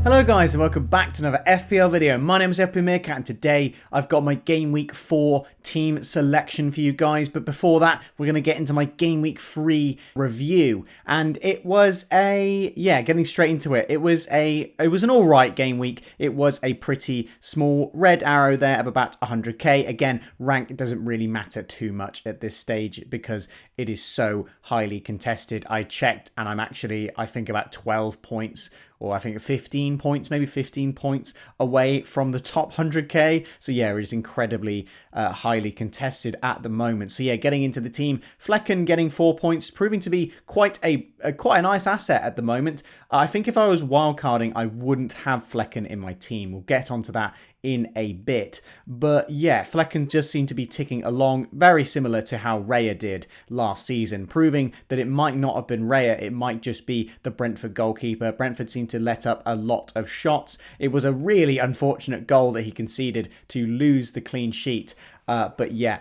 Hello guys and welcome back to another FPL video. My name is FPL Meerkat and today I've got my Game Week 4 team selection for you guys. But before that, we're going to get into my Game Week 3 review. And it was getting straight into it. It was an alright game week. It was a pretty small red arrow there of about 100k. Again, rank doesn't really matter too much at this stage because it is so highly contested. I checked and I think about 12 points or I think 15 points, maybe 15 points away from the top 100k. So yeah, it is incredibly highly contested at the moment. So yeah, getting into the team, Flecken getting 4 points, proving to be quite a nice asset at the moment. I think if I was wildcarding, I wouldn't have Flecken in my team. We'll get onto that in a bit. But yeah, Flecken just seemed to be ticking along very similar to how Raya did last season, proving that it might not have been Raya, it might just be the Brentford goalkeeper. Brentford seemed to let up a lot of shots. It was a really unfortunate goal that he conceded to lose the clean sheet. But yeah,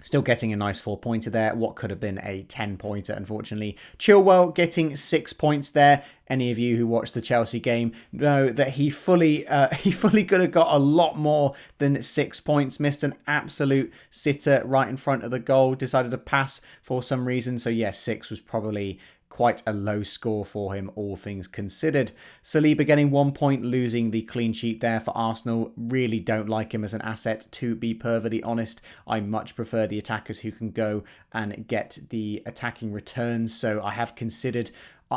still getting a nice 4-pointer there. What could have been a 10-pointer, unfortunately. Chilwell getting 6 points there. Any of you who watched the Chelsea game know that he fully could have got a lot more than 6 points. Missed an absolute sitter right in front of the goal. Decided to pass for some reason. So yeah, 6 was probably quite a low score for him, all things considered. Saliba getting 1 point, losing the clean sheet there for Arsenal. Really don't like him as an asset, to be perfectly honest. I much prefer the attackers who can go and get the attacking returns. So I have considered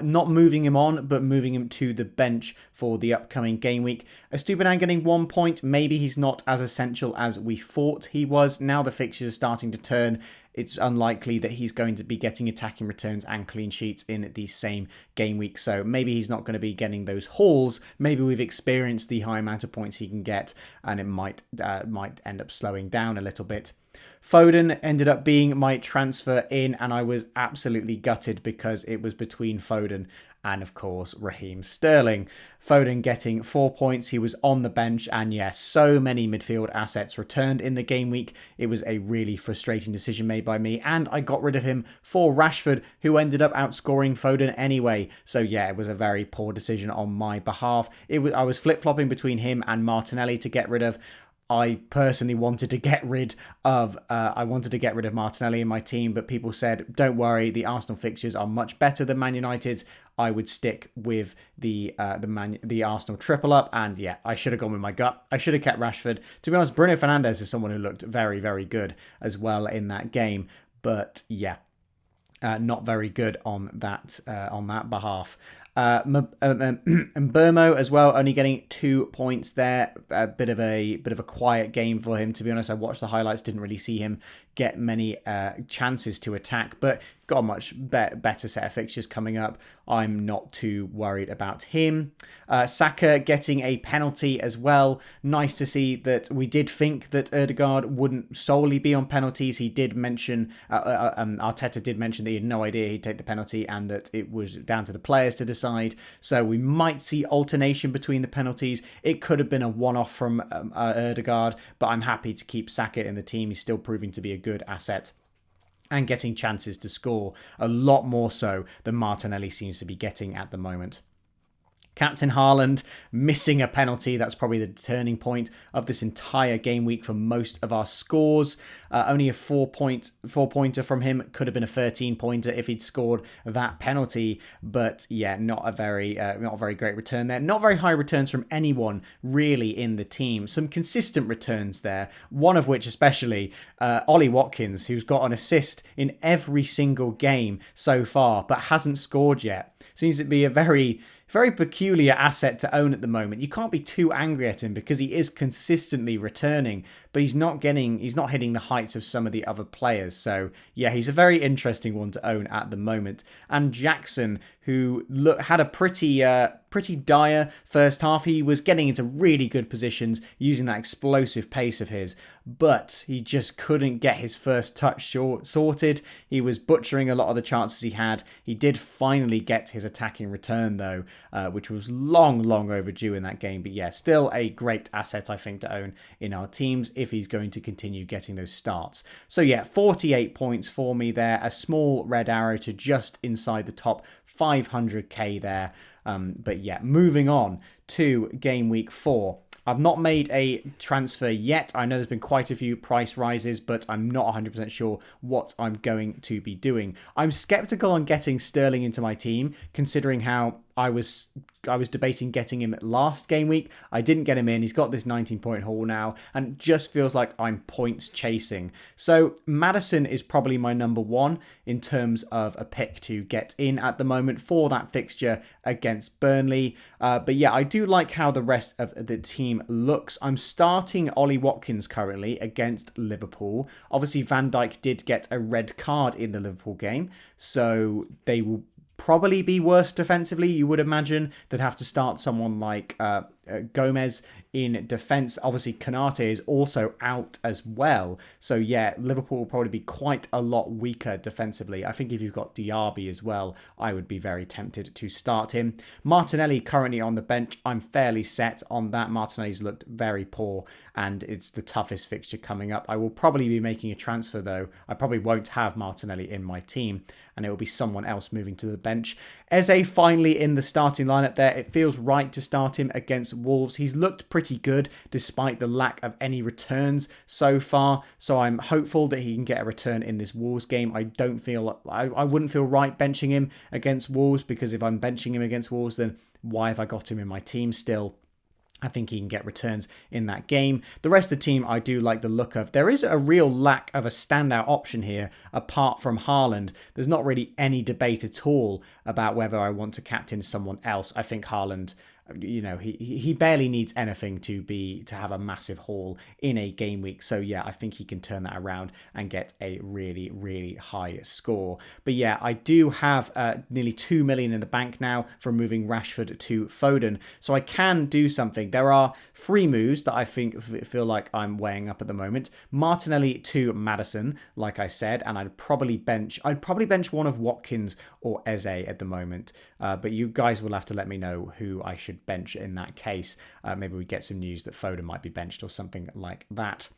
not moving him on, but moving him to the bench for the upcoming game week. Estupiñán getting 1 point. Maybe he's not as essential as we thought he was. Now the fixtures are starting to turn. It's unlikely that he's going to be getting attacking returns and clean sheets in the same game week. So maybe he's not going to be getting those hauls. Maybe we've experienced the high amount of points he can get and it might end up slowing down a little bit. Foden ended up being my transfer in and I was absolutely gutted because it was between Foden and, of course, Raheem Sterling. Foden getting 4 points. He was on the bench. And yes, so many midfield assets returned in the game week. It was a really frustrating decision made by me. And I got rid of him for Rashford, who ended up outscoring Foden anyway. So yeah, it was a very poor decision on my behalf. I was flip-flopping between him and Martinelli to get rid of. I personally wanted to get rid of Martinelli in my team, but people said, don't worry, the Arsenal fixtures are much better than Man United's. I would stick with the Arsenal triple up, and yeah, I should have gone with my gut. I should have kept Rashford. To be honest, Bruno Fernandes is someone who looked very, very good as well in that game, but yeah, not very good on that behalf. Mbeumo as well, only getting 2 points there. A bit of a quiet game for him, to be honest. I watched the highlights, didn't really see him get many chances to attack, but got a much better set of fixtures coming up. I'm not too worried about him. Saka getting a penalty as well. Nice to see that. We did think that Ødegaard wouldn't solely be on penalties. He did mention, Arteta did mention that he had no idea he'd take the penalty and that it was down to the players to decide. So we might see alternation between the penalties. It could have been a one-off from Ødegaard, but I'm happy to keep Saka in the team. He's still proving to be a good asset and getting chances to score a lot more so than Martinelli seems to be getting at the moment. Captain Haaland missing a penalty. That's probably the turning point of this entire game week for most of our scores. Only a 4-pointer from him. Could have been a 13-pointer if he'd scored that penalty. But yeah, not a very great return there. Not very high returns from anyone really in the team. Some consistent returns there. One of which especially Ollie Watkins, who's got an assist in every single game so far, but hasn't scored yet. Seems to be a very peculiar asset to own at the moment. You can't be too angry at him because he is consistently returning, but he's not hitting the heights of some of the other players. So yeah, he's a very interesting one to own at the moment. And Jackson, who had a pretty dire first half. He was getting into really good positions using that explosive pace of his, but he just couldn't get his first touch sorted. He was butchering a lot of the chances he had. He did finally get his attacking return though, which was long overdue in that game. But yeah, still a great asset, I think, to own in our teams if he's going to continue getting those starts. So yeah, 48 points for me there. A small red arrow to just inside the top 500k there. But yeah, moving on to game week 4. I've not made a transfer yet. I know there's been quite a few price rises, but I'm not 100% sure what I'm going to be doing. I'm skeptical on getting Sterling into my team, considering how I was debating getting him last game week. I didn't get him in. He's got this 19-point haul now, and it just feels like I'm points chasing. So Maddison is probably my number 1 in terms of a pick to get in at the moment for that fixture against Burnley. But yeah, I do like how the rest of the team looks. I'm starting Ollie Watkins currently against Liverpool. Obviously, Van Dijk did get a red card in the Liverpool game, so they will probably be worse defensively. You would imagine they'd have to start someone like Gomez in defence. Obviously, Konate is also out as well. So yeah, Liverpool will probably be quite a lot weaker defensively. I think if you've got Diaby as well, I would be very tempted to start him. Martinelli currently on the bench. I'm fairly set on that. Martinelli's looked very poor, and it's the toughest fixture coming up. I will probably be making a transfer though. I probably won't have Martinelli in my team, and it will be someone else moving to the bench. Eze finally in the starting lineup there. It feels right to start him against Wolves. He's looked pretty good despite the lack of any returns so far. So I'm hopeful that he can get a return in this Wolves game. I wouldn't feel right benching him against Wolves, because if I'm benching him against Wolves, then why have I got him in my team still? I think he can get returns in that game. The rest of the team I do like the look of. There is a real lack of a standout option here apart from Haaland. There's not really any debate at all about whether I want to captain someone else. I think Haaland, you know, he barely needs anything to have a massive haul in a game week. So yeah, I think he can turn that around and get a really, really high score. But yeah, I do have nearly 2 million in the bank now from moving Rashford to Foden. So I can do something. There are 3 moves that I feel like I'm weighing up at the moment. Martinelli to Maddison, like I said, and I'd probably bench one of Watkins or Eze at the moment. But you guys will have to let me know who I should bench in that case. Maybe we get some news that Foden might be benched or something like that.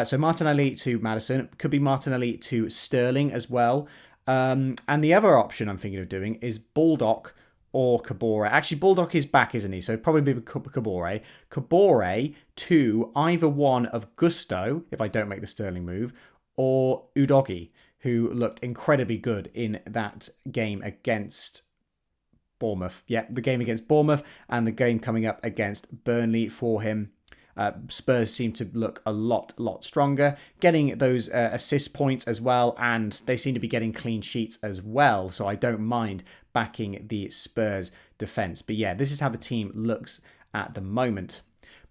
So Martinelli to Maddison. Could be Martinelli to Sterling as well. And the other option I'm thinking of doing is Baldock or Kabore. Actually, Baldock is back, isn't he? So it'd probably be Kabore. Kabore to either one of Gusto, if I don't make the Sterling move, or UDOGIE, who looked incredibly good in that game against Bournemouth. Yeah, the game against Bournemouth and the game coming up against Burnley for him. Spurs seem to look a lot stronger, getting those assist points as well, and they seem to be getting clean sheets as well, so I don't mind backing the Spurs defence. But yeah, this is how the team looks at the moment.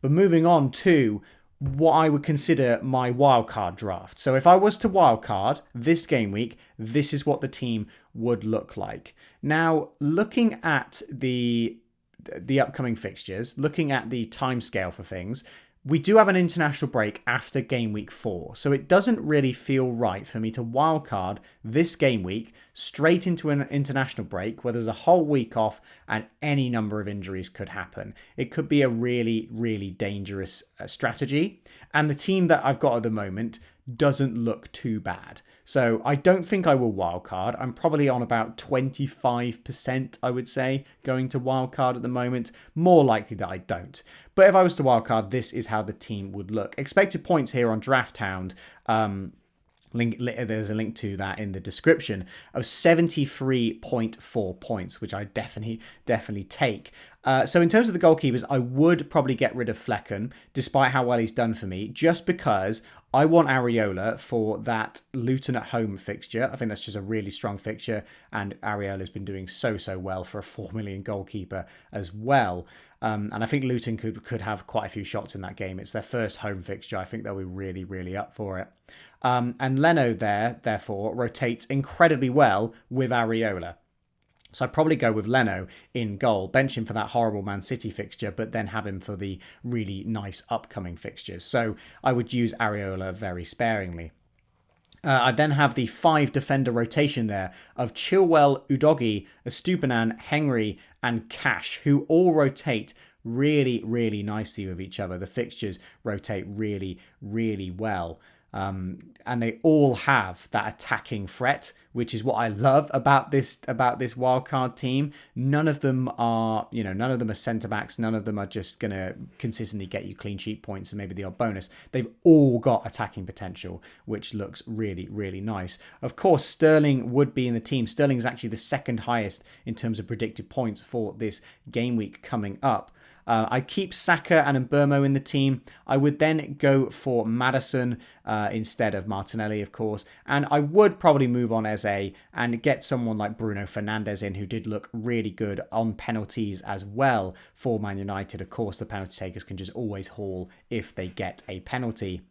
But moving on to what I would consider my wildcard draft. So if I was to wildcard this game week, this is what the team would look like. Now, looking at the upcoming fixtures, looking at the timescale for things, we do have an international break after game week 4. So it doesn't really feel right for me to wildcard this game week straight into an international break where there's a whole week off and any number of injuries could happen. It could be a really, really dangerous strategy. And the team that I've got at the moment doesn't look too bad. So I don't think I will wildcard. I'm probably on about 25%, I would say, going to wildcard at the moment. More likely that I don't. But if I was to wildcard, this is how the team would look. Expected points here on Draft Hound. There's a link to that in the description of 73.4 points, which I definitely take. So in terms of the goalkeepers, I would probably get rid of Flecken, despite how well he's done for me, just because I want Areola for that Luton at home fixture. I think that's just a really strong fixture, and Areola's been doing so well for a 4 million goalkeeper as well. And I think Luton could have quite a few shots in that game. It's their first home fixture. I think they'll be really up for it. And Leno therefore, rotates incredibly well with Areola. So I'd probably go with Leno in goal, bench him for that horrible Man City fixture, but then have him for the really nice upcoming fixtures. So I would use Areola very sparingly. I then have the 5 defender rotation there of Chilwell, Udogie, Estupinan, Henry, and Cash, who all rotate really nicely with each other. The fixtures rotate really well. And they all have that attacking threat, which is what I love about this wildcard team. None of them are, none of them are centre backs. None of them are just gonna consistently get you clean sheet points and maybe the odd bonus. They've all got attacking potential, which looks really, really nice. Of course, Sterling would be in the team. Sterling is actually the second highest in terms of predicted points for this game week coming up. I keep Saka and Mbeumo in the team. I would then go for Maddison instead of Martinelli, of course. And I would probably move on Eze and get someone like Bruno Fernandes in, who did look really good on penalties as well for Man United. Of course, the penalty takers can just always haul if they get a penalty.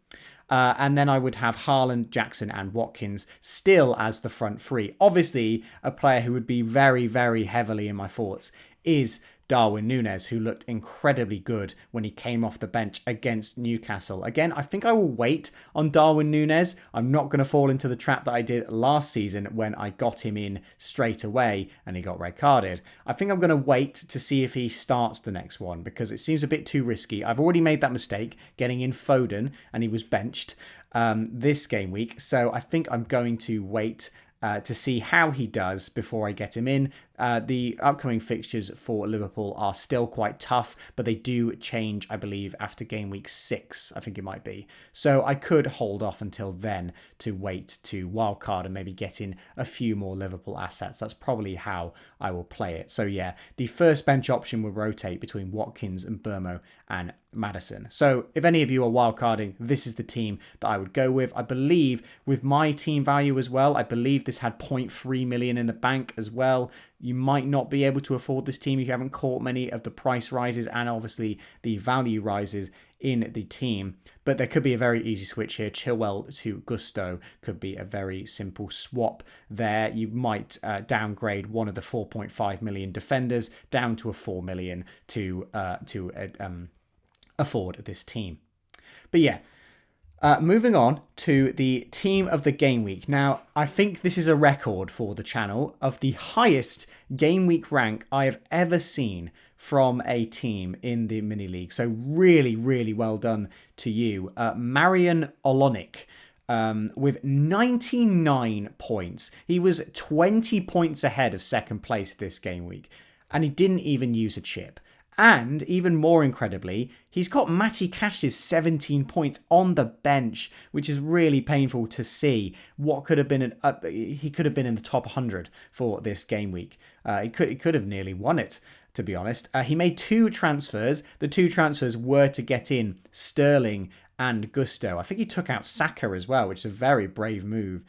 And then I would have Haaland, Jackson and Watkins still as the front three. Obviously, a player who would be very, very heavily in my thoughts is Darwin Núñez, who looked incredibly good when he came off the bench against Newcastle. Again, I think I will wait on Darwin Núñez. I'm not going to fall into the trap that I did last season when I got him in straight away and he got red carded. I think I'm going to wait to see if he starts the next one because it seems a bit too risky. I've already made that mistake getting in Foden and he was benched this game week. So I think I'm going to wait to see how he does before I get him in. The upcoming fixtures for Liverpool are still quite tough, but they do change, I believe, after game week 6, I think it might be. So I could hold off until then to wait to wildcard and maybe get in a few more Liverpool assets. That's probably how I will play it. So yeah, the first bench option will rotate between Watkins and Mbeumo and Maddison. So if any of you are wildcarding, this is the team that I would go with. I believe with my team value as well, I believe this had 0.3 million in the bank as well. You might not be able to afford this team if you haven't caught many of the price rises and obviously the value rises in the team. But there could be a very easy switch here. Chilwell to Gusto could be a very simple swap there. You might downgrade one of the 4.5 million defenders down to a 4 million to afford this team. But yeah, moving on to the team of the game week. Now, I think this is a record for the channel of the highest game week rank I have ever seen from a team in the mini league. So really, really well done to you. Marian Olonik with 99 points. He was 20 points ahead of second place this game week, and he didn't even use a chip. And even more incredibly, he's got Matty Cash's 17 points on the bench, which is really painful to see. What could have been he could have been in the top 100 for this game week. He could have nearly won it, to be honest. He made 2 transfers. The 2 transfers were to get in Sterling and Gusto. I think he took out Saka as well, which is a very brave move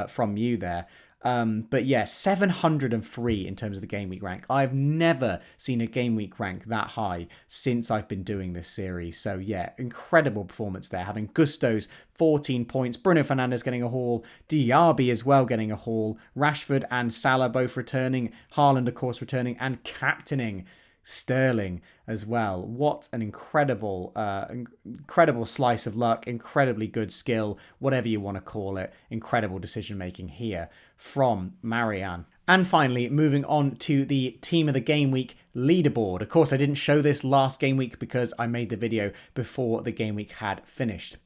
from you there. But yeah, 703 in terms of the game week rank. I've never seen a game week rank that high since I've been doing this series. So yeah, incredible performance there. Having Gusto's 14 points, Bruno Fernandes getting a haul, Diaby as well getting a haul, Rashford and Salah both returning, Haaland of course returning, and captaining Sterling as well. What an incredible slice of luck, incredibly good skill, whatever you want to call it. Incredible decision making here from Marianne. And finally, moving on to the team of the game week leaderboard. Of course, I didn't show this last game week because I made the video before the game week had finished.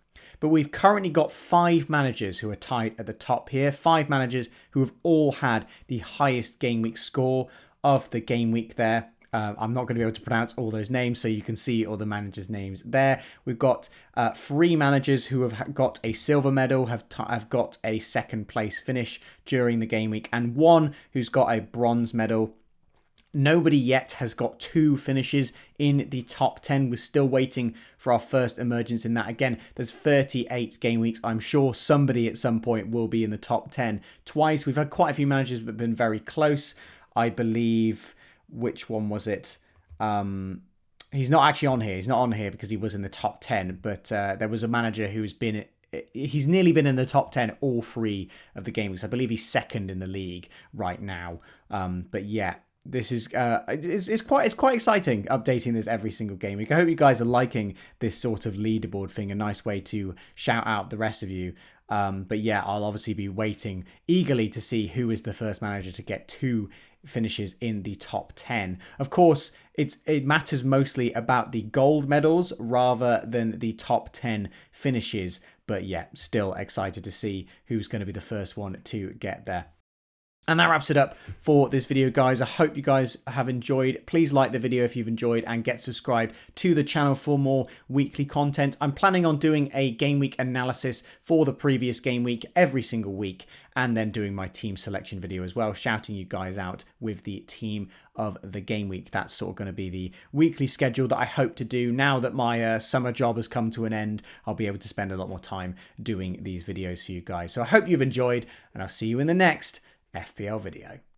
But we've currently got 5 managers who are tied at the top here. 5 managers who have all had the highest game week score of the game week there. I'm not going to be able to pronounce all those names, so you can see all the managers' names there. We've got 3 managers who have got a silver medal, have got a second place finish during the game week, and 1 who's got a bronze medal. Nobody yet has got 2 finishes in the top 10. We're still waiting for our first emergence in that. Again, there's 38 game weeks. I'm sure somebody at some point will be in the top 10 twice. We've had quite a few managers that have been very close. I believe... Which one was it? He's not actually on here. He's not on here because he was in the top 10. But there was a manager who's been... He's nearly been in the top 10 all 3 of the games. I believe he's second in the league right now. But yeah, this is it's quite exciting updating this every single game week. I hope you guys are liking this sort of leaderboard thing. A nice way to shout out the rest of you. But yeah, I'll obviously be waiting eagerly to see who is the first manager to get 2 finishes in the top 10. Of course, it matters mostly about the gold medals rather than the top 10 finishes. But yeah, still excited to see who's going to be the first one to get there. And that wraps it up for this video, guys. I hope you guys have enjoyed. Please like the video if you've enjoyed and get subscribed to the channel for more weekly content. I'm planning on doing a game week analysis for the previous game week every single week, and then doing my team selection video as well, shouting you guys out with the team of the game week. That's sort of going to be the weekly schedule that I hope to do. Now that my summer job has come to an end, I'll be able to spend a lot more time doing these videos for you guys. So I hope you've enjoyed, and I'll see you in the next FPL video.